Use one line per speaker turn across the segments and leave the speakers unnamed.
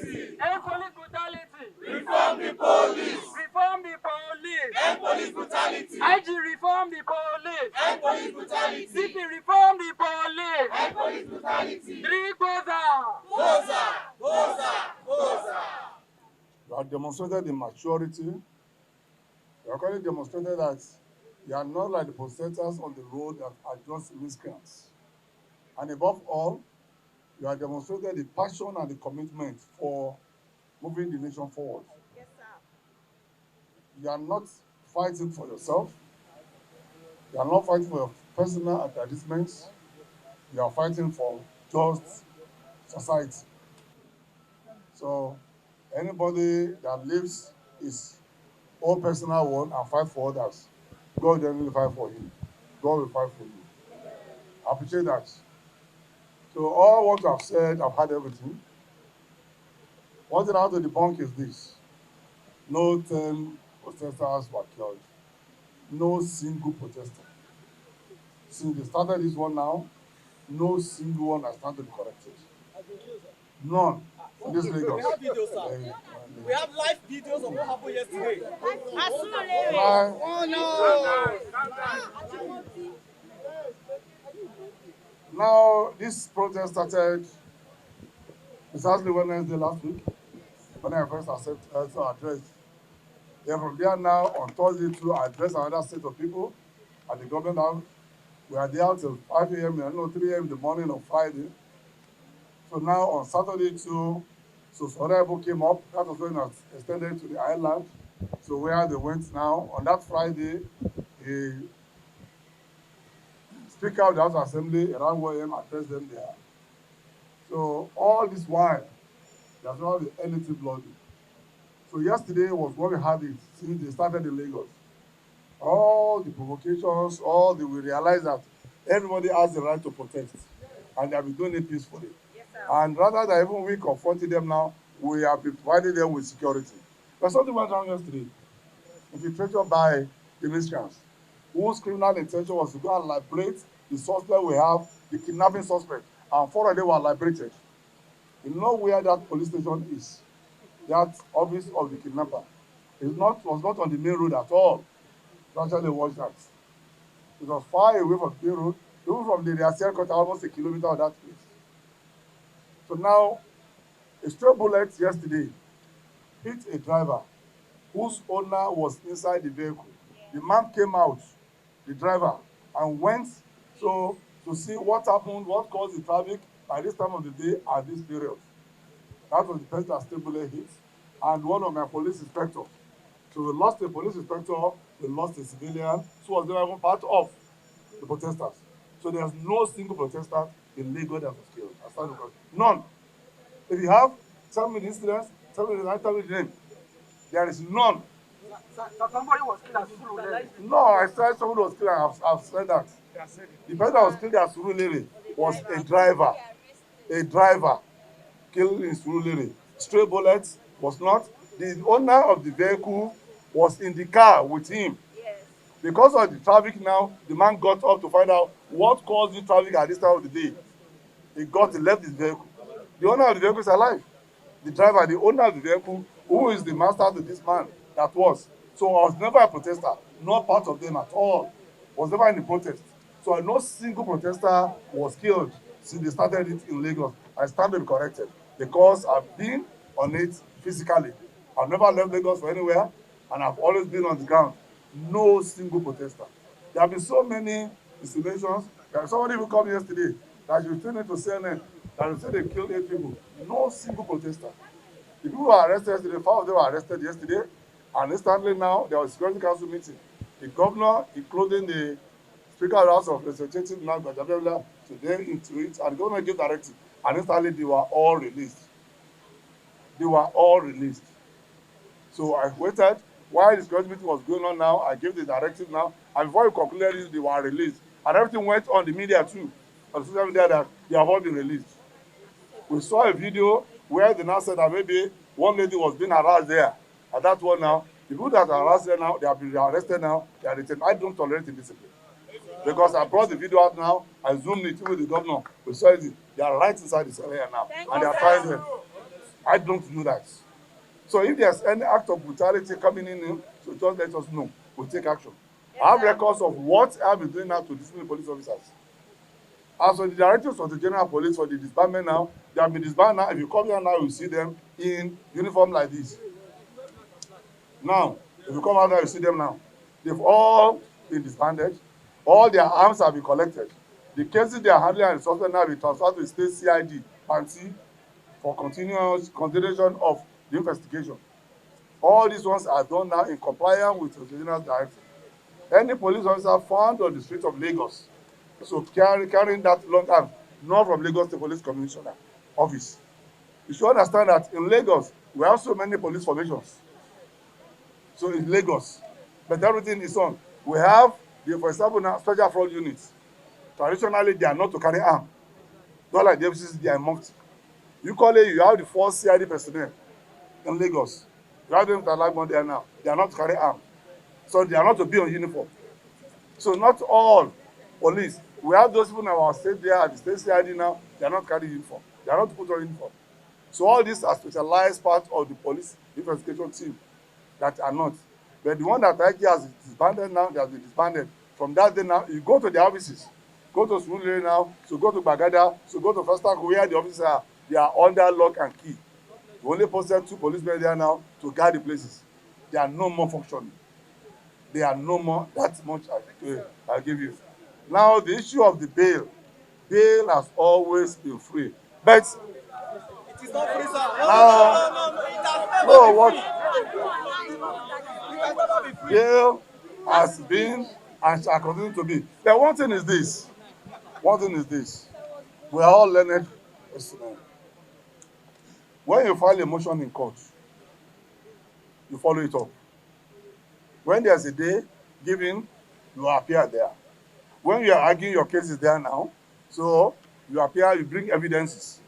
End police brutality.
Reform the police.
Reform the police.
End police brutality.
IG reform the police.
End police brutality.
CP reform the police.
End police brutality.
Three Goza.
Goza, Goza, Goza.
You have demonstrated the maturity. You have already demonstrated that you are not like the protesters on the road that are just miscreants. And above all, you have demonstrated the passion and the commitment for moving the nation forward.
Yes, sir.
You are not fighting for yourself. You are not fighting for your personal aggrandizements. You are fighting for just society. So anybody that lives his own personal one and fight for others, God will generally fight for him. God will fight for you. I appreciate that. So all what I've said, I've had everything. One thing I want to debunk is this. No 10 protesters were killed. No single protester. Since they started this one now, no single one has started to be corrected. None. In this Lagos.
We have videos, sir. We have live videos of what happened yesterday.
Now, this protest started precisely Wednesday last week, when I first addressed. Then from there now, on Thursday to address another set of people at the government house. We are there till 5 a.m., 3 a.m. in the morning on Friday. So now on Saturday too, so Sorebo came up. That was when it was extended to the island. So where they went now, on that Friday, the Speaker of the House of Assembly, around 1 a.m., addressed them there. So all this while, there's not been anything bloody. So yesterday was when we had it, since they started in Lagos. All the provocations, we realized that everybody has the right to protest, and they have been doing it peacefully.
Yes, sir.
And rather than even we confronting them now, we have been providing them with security. But something went wrong yesterday. Infiltration by the miscreants, whose criminal intention was to go and liberate the suspect we have, the kidnapping suspect, and 4 of them were liberated. You know where that police station is? That office of the kidnapper. Was not on the main road at all. Actually watch that. It was far away from the main road, even from the Riasier quarter, almost a kilometer of that place. So now, a stray bullet yesterday hit a driver whose owner was inside the vehicle. The man came out, the driver, and went to see what happened, what caused the traffic by this time of the day at this period. That was the person that stray bullet hit, and one of my police inspectors. So we lost a police inspector, we lost a civilian, who was not even part of the protesters. So there's no single protester in Lagos that was killed. As far as none. If you have, tell me the incidents, tell me the name. There is none.
Somebody was killed at Surulere.
No, I said somebody was killed. I've said that. The person that was killed at Surulere was a driver. A driver killed in Surulere. Stray bullets was not. The owner of the vehicle was in the car with him.
Yes.
Because of the traffic now, the man got up to find out what caused the traffic at this time of the day. He left his vehicle. The owner of the vehicle is alive. The driver, the owner of the vehicle, who is the master to this man, that was. So I was never a protester, not part of them at all. Was never in the protest. So no single protester was killed since they started it in Lagos. I stand to be corrected because I've been on it physically. I've never left Lagos for anywhere, and I've always been on the ground. No single protester. There have been so many insinuations. Somebody who called me yesterday that you still need to CNN that you say they killed 8 people. No single protester. The people who were arrested yesterday, 5 of them were arrested yesterday, and instantly now there was a security council meeting. The governor, including the Speaker of the House of Representatives, now Gajabiola, today into it, and the governor gave directive, and instantly they were all released. They were all released. So I waited while the security meeting was going on now. I gave the directive now, and before we concluded this, they were released. And everything went on the media too, on social media, that they have all been released. We saw a video where they now said that maybe one lady was being harassed there. And that one now, the people that are harassed there now, they have been arrested now, they are detained. I don't tolerate indiscipline. Because I brought the video out now, I zoomed it with the governor. We saw it, they are right inside this area now. And they are trying them. I don't do that. So if there's any act of brutality coming in, so just let us know. We'll take action. I have records of what I've been doing now to discipline police officers. As for the directives of the General Police for the disbandment now, they have been disbanded now. If you come here now, you see them in uniform like this. Now, if you come out now, you see them now. They've all been disbanded. All their arms have been collected. The cases they are handling and the suspect now will be transferred to the state CID and C for continuous consideration of the investigation. All these ones are done now in compliance with the General Directive. Any police officer found on the streets of Lagos, so carrying that long arm, not from Lagos State Police Commissioner Office. You should understand that in Lagos, we have so many police formations. So in Lagos, but everything is on. We have, for example, now special fraud units. Traditionally, they are not to carry arm. Not like the FCC, they are mufti. You have the 4 CID personnel in Lagos. You have them that like there now. They are not to carry arm. So they are not to be on uniform. So not all police. We have those people in our state there at the state CID now. They are not carrying uniform. They are not to put on uniform. So all these are specialized part of the police investigation team that are not. But the one that IK has disbanded now, they have been disbanded. From that day now, you go to the offices. Go to Surulere now, so go to Bagada, so go to Festac where the officers are. They are under lock and key. We only posted 2 policemen there now to guard the places. They are no more functioning. They are no more. That much I give you. Now the issue of the bail. Bail has always been free. But
It is not free, sir.
now,
It has never
no,
been
what
free. It has never been free.
bail has been and shall continue to be. But one thing is this. We are all learned personnel. When you file a motion in court, you follow it up. When there's a day given, you appear there. When you are arguing your cases there now, so you appear, you bring evidences.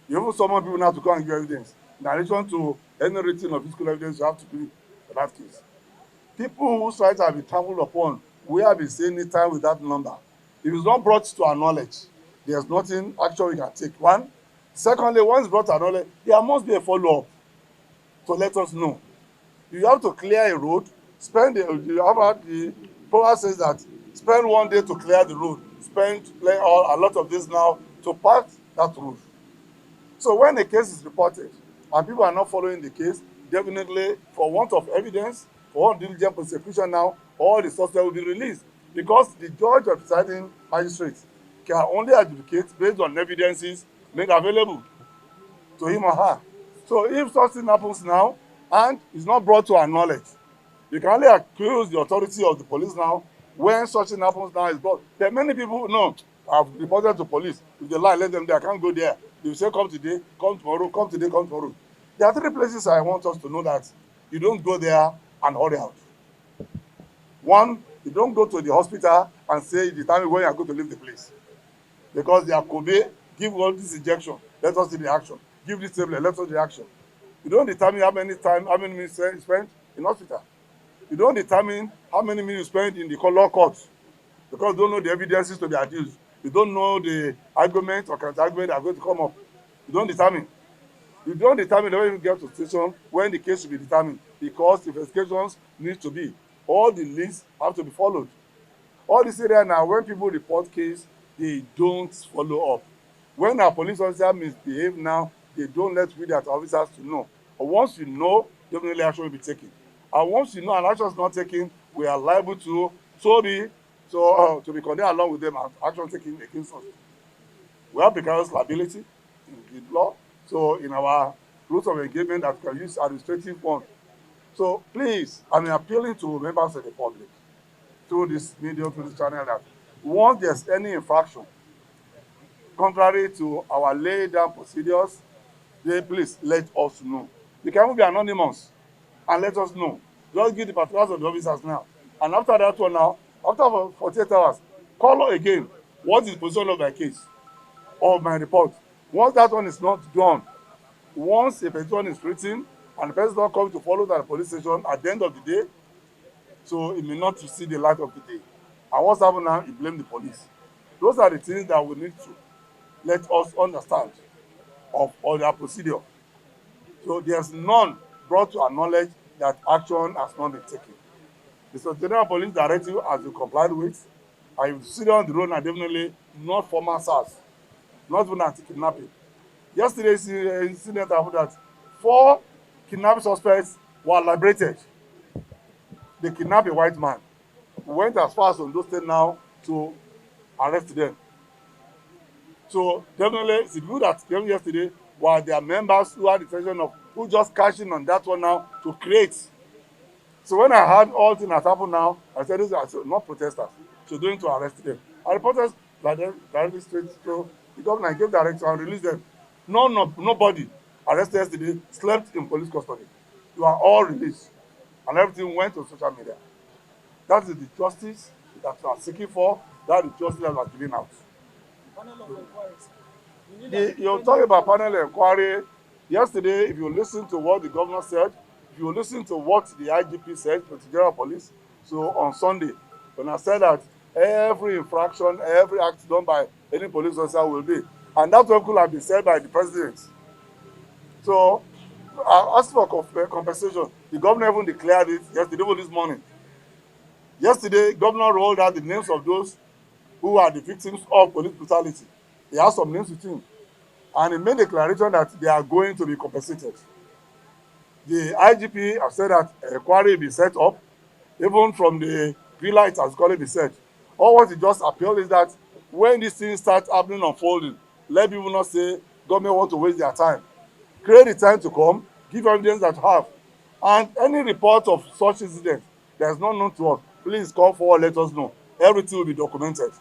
You even summon people now to come and give evidence. In addition to any written or physical evidence, you have to bring for that case. People whose rights have been trampled upon, we have been saying it time with that number. If it's not brought to our knowledge, there's nothing actually we can take. One. Secondly, once brought to our knowledge, there must be a follow-up to let us know. You have to clear a road, the power says that spend 1 day to clear the road, a lot of this now to park that road. So when a case is reported and people are not following the case, definitely for want of evidence, for diligent prosecution now, all the suspects will be released because the judge or presiding magistrate can only adjudicate based on evidences made available to him or her. So if something happens now and it's not brought to our knowledge, you can only accuse the authority of the police now when such thing happens now is brought. There are many people know have reported to police. If they lie, let them there. I can't go there. They will say, come today, come tomorrow, come today, come tomorrow. There are 3 places I want us to know that you don't go there and hurry out. One, you don't go to the hospital and say the time when you are going to leave the place. Because they are Kobe, give all this injection, let us see the action. Give this tablet, let us see the action. You don't determine how many minutes you spend in hospital. You don't determine how many minutes you spend in the law court because you don't know the evidences to be adduced. You don't know the argument or counter-argument that are going to come up. You don't determine. You don't determine when you get to station when the case should be determined because the investigations need to be. All the lists have to be followed. All this area now, when people report case, they don't follow up. When our police officer misbehave now, they don't let their officers to know. But once you know, definitely action will be taken. And once you know an action is not taken, we are liable to be condemned along with them and action taken against us. We have precarious liability in the law. So in our rules of engagement that we can use administrative funds. So please, I'm appealing to members of the public through this media, through this channel, that once there's any infraction contrary to our laid down procedures, then please let us know. You can even be anonymous and let us know. Just give the particulars of the officers now. And after that one now, after 48 hours, call again. What is the position of my case or my report? Once that one is not done, once a petition is written and the person not coming to follow that police station at the end of the day, so it may not see the light of the day. And what's happened now, you blame the police. Those are the things that we need to let us understand of their procedure. So there's none brought to our knowledge that action has not been taken. The Solicitor General Police Directive has been complied with, and if you see them on the road, and definitely not formal SARS, not even anti-kidnapping. Yesterday's incident happened that 4 kidnapping suspects were liberated. They kidnapped a white man. We went as far as Ondo State now to arrest them. So definitely, the people that came yesterday were their members who had the intention of who just cashing on that one now to create. So when I heard all things that happened now, I said these are not protesters. So going to arrest them. And the protesters directly straight to the governor gave direction and released them. Nobody arrested yesterday slept in police custody. You are all released. And everything went to social media. That is the justice that we are seeking for. That is the justice that we are giving out.
Panel of inquiries.
You're talking about panel inquiry. Yesterday, if you listen to what the governor said, if you listen to what the IGP said to the General Police, so on Sunday, when I said that every infraction, every act done by any police officer will be, and that one could have been said by the president. So, as for compensation, the governor even declared it yesterday, even this morning. Yesterday, governor rolled out the names of those who are the victims of police brutality. He has some names with him. And he made a declaration that they are going to be compensated. The IGP has said that a inquiry will be set up, even from the villa, it has called it be said. All what he just appealed is that when these things start happening, unfolding, let people not say government want to waste their time. Create the time to come, give evidence that you have. And any report of such incident that is not known to us, please come forward, let us know. Everything will be documented.